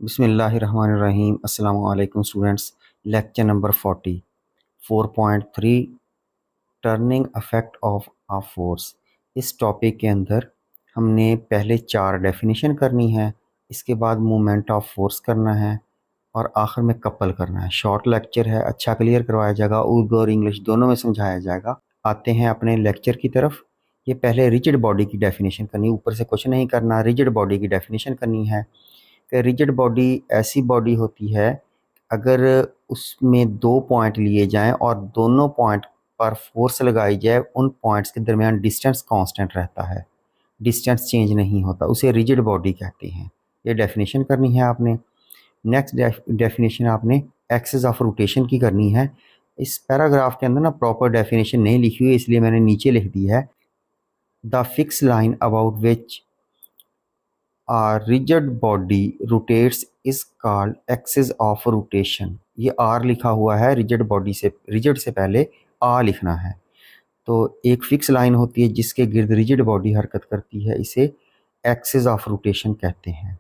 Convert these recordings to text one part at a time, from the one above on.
बिस्मिल्लाहिर्रहमानिर्रहीम। अस्सलाम वालेकुम students. Lecture number 4.3 turning effect of a force. इस टॉपिक के अंदर हमने पहले 4 डेफिनेशन करनी है, इसके बाद मूवमेंट ऑफ फोर्स करना है और आखिर में कपल करना है। शॉर्ट लेक्चर है, अच्छा क्लियर करवाया जाएगा, उर्दू और इंग्लिश दोनों में समझाया जाएगा। आते हैं अपने लेक्चर की तरफ। ये पहले रिजिड बॉडी की डेफिनेशन करनी, ऊपर से कुछ नहीं करना, रिजिड बॉडी की डेफिनेशन करनी है कि रिजिड बॉडी ऐसी बॉडी होती है अगर उसमें 2 पॉइंट लिए जाएं और दोनों पॉइंट पर फोर्स लगाई जाए, उन पॉइंट्स के दरमियान डिस्टेंस कांस्टेंट रहता है, डिस्टेंस चेंज नहीं होता, उसे रिजिड बॉडी कहते हैं। ये डेफिनेशन करनी है आपने। नेक्स्ट डेफिनेशन आपने एक्सिस ऑफ रोटेशन की करनी है। इस पैराग्राफ के अंदर ना प्रॉपर डेफिनेशन नहीं लिखी हुई, इसलिए मैंने नीचे लिख दी है। The fix line about which a rigid body rotates is called axis of rotation। ये R लिखा हुआ है, रिजिड बॉडी से, रिजिड से पहले आ लिखना है। तो एक फिक्स लाइन होती है जिसके गिर्द रिजिड बॉडी हरकत करती है, इसे एक्सिस ऑफ रोटेशन कहते हैं।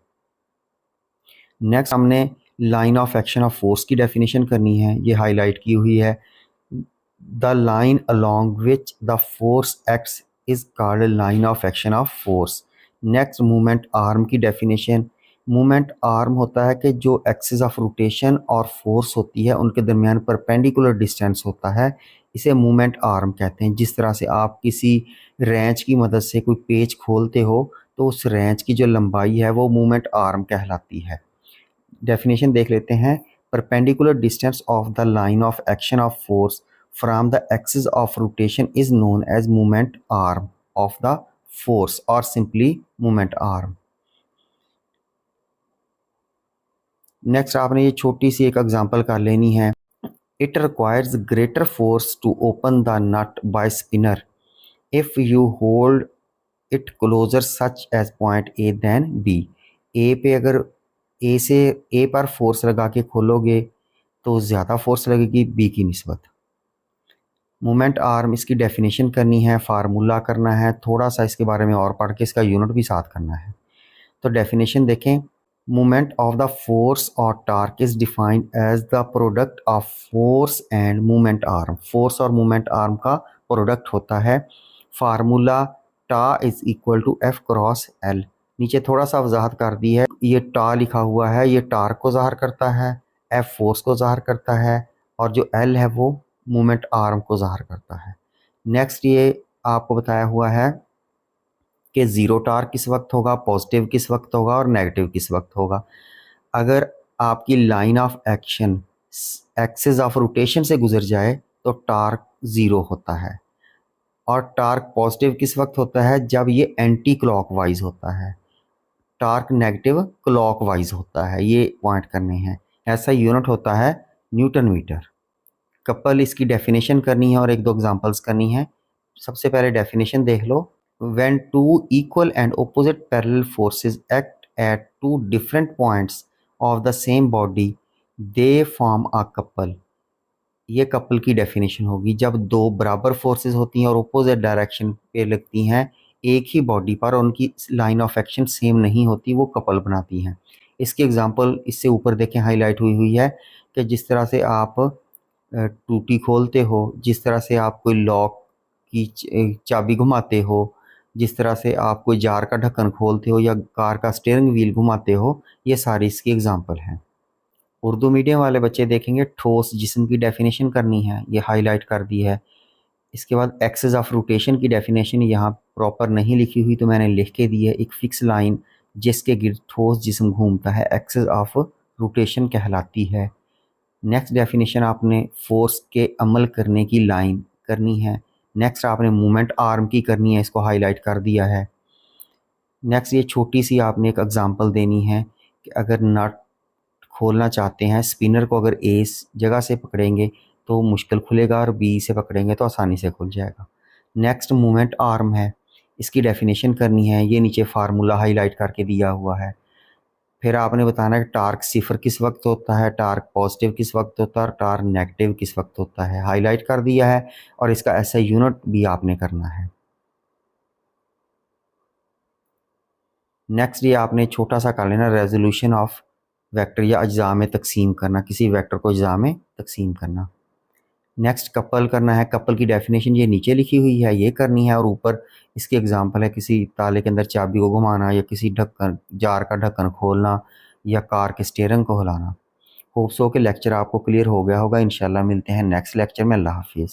नेक्स्ट हमने line of action of force की डेफिनेशन करनी है, ये हाईलाइट की हुई है। The line along which the force acts is called line of action of force. Next movement arm की डेफिनेशन। मूवमेंट आर्म होता है कि जो एक्सिस ऑफ रोटेशन और फोर्स होती है उनके दरमियान परपेंडिकुलर डिस्टेंस होता है, इसे मूवमेंट आर्म कहते हैं। जिस तरह से आप किसी रेंच की मदद से कोई पेच खोलते हो तो उस रेंच की जो लंबाई है वो मूवमेंट आर्म कहलाती है। डेफिनेशन देख लेते हैं। Perpendicular distance of the line of action of force from the axis of rotation is known as movement arm of the force और सिंपली मूवमेंट आर्म। नेक्स्ट आपने ये छोटी सी एक एग्जांपल कर लेनी है। It requires greater force to open the nut by spanner if you hold it closer such as point A then B. A पे अगर ए से ए पर फोर्स लगा के खोलोगे तो ज़्यादा फोर्स लगेगी बी की निस्बत। मोमेंट आर्म, इसकी डेफिनेशन करनी है, फार्मूला करना है, थोड़ा सा इसके बारे में और पढ़ के इसका यूनिट भी साथ करना है। तो डेफिनेशन देखें। मोमेंट ऑफ द फोर्स और torque is defined as the product of force and moment arm. Force और मोमेंट आर्म का प्रोडक्ट होता है। Formula tau is equal to F cross L. नीचे थोड़ा सा वजाहत कर दी है, ये टा लिखा हुआ है, ये टार्क को ज़ाहिर करता है, एफ फोर्स को ज़ाहिर करता है और जो एल है वो मोमेंट आर्म को ज़ाहिर करता है। नेक्स्ट ये आपको बताया हुआ है कि ज़ीरो टार्क किस वक्त होगा, पॉजिटिव किस वक्त होगा और नेगेटिव किस वक्त होगा। अगर आपकी line of action axis of rotation से गुजर जाए तो टार्क ज़ीरो होता है और टार्क पॉजिटिव किस वक्त होता है, जब ये एंटी क्लॉकवाइज होता है। टार्क नेगेटिव क्लॉकवाइज होता है, ये पॉइंट करने हैं। ऐसा यूनिट होता है न्यूटन मीटर। कपल, इसकी डेफिनेशन करनी है और एक दो एग्जांपल्स करनी है। सबसे पहले डेफिनेशन देख लो। When two equal and opposite parallel forces act at two different points of the same body, they form a couple। ये कपल की डेफिनेशन होगी जब दो बराबर फोर्सेस होती हैं और अपोजिट डायरेक्शन पे लगती हैं एक ही बॉडी पर, और उनकी लाइन ऑफ एक्शन सेम नहीं होती, वो कपल बनाती हैं। इसकी एग्जांपल इससे ऊपर देखें, हाईलाइट हुई हुई है कि जिस तरह से आप टूटी खोलते हो, जिस तरह से आप कोई लॉक की चाबी घुमाते हो, जिस तरह से आप कोई जार का ढक्कन खोलते हो या कार का स्टीयरिंग व्हील घुमाते हो, ये सारी इसकी एग्जांपल हैं। उर्दू मीडियम वाले बच्चे देखेंगे ठोस जिस्म की डेफिनेशन करनी है, ये हाईलाइट कर दी है। इसके बाद एक्सिस ऑफ रोटेशन की डेफिनेशन यहाँ प्रॉपर नहीं लिखी हुई तो मैंने लिख के दी है। एक फिक्स लाइन जिसके गिर्द ठोस जिस्म घूमता है एक्सिस ऑफ रोटेशन कहलाती है। नेक्स्ट डेफिनेशन आपने फोर्स के अमल करने की लाइन करनी है। नेक्स्ट आपने मूवमेंट आर्म की करनी है, इसको हाईलाइट कर दिया है। नेक्स्ट ये छोटी सी आपने एक एग्जांपल देनी है कि अगर नट खोलना चाहते हैं, स्पिनर को अगर ए जगह से पकड़ेंगे तो मुश्किल खुलेगा और बी से पकड़ेंगे तो आसानी से खुल जाएगा। नेक्स्ट मूवमेंट आर्म है, इसकी डेफिनेशन करनी है, ये नीचे फार्मूला हाईलाइट करके दिया हुआ है। फिर आपने बताना है टार्क सिफर किस वक्त होता है, टार्क पॉजिटिव किस वक्त होता है और टार्क नेगेटिव किस वक्त होता है, हाईलाइट कर दिया है। और इसका ऐसा यूनिट भी आपने करना है। नेक्स्ट ये आपने छोटा सा कर लेना, रेजोल्यूशन ऑफ वेक्टर या अज्जा में तकसीम करना, किसी वेक्टर को अज्जा में तकसीम करना। नेक्स्ट कपल करना है। कपल की डेफिनेशन ये नीचे लिखी हुई है, ये करनी है, और ऊपर इसकी एग्जांपल है किसी ताले के अंदर चाबी को घुमाना, या किसी ढक्कन जार का ढक्कन खोलना, या कार के स्टीयरिंग को हिलाना। होप सो के लेक्चर आपको क्लियर हो गया होगा। इंशाल्लाह मिलते हैं नेक्स्ट लेक्चर में। अल्लाह हाफिज़।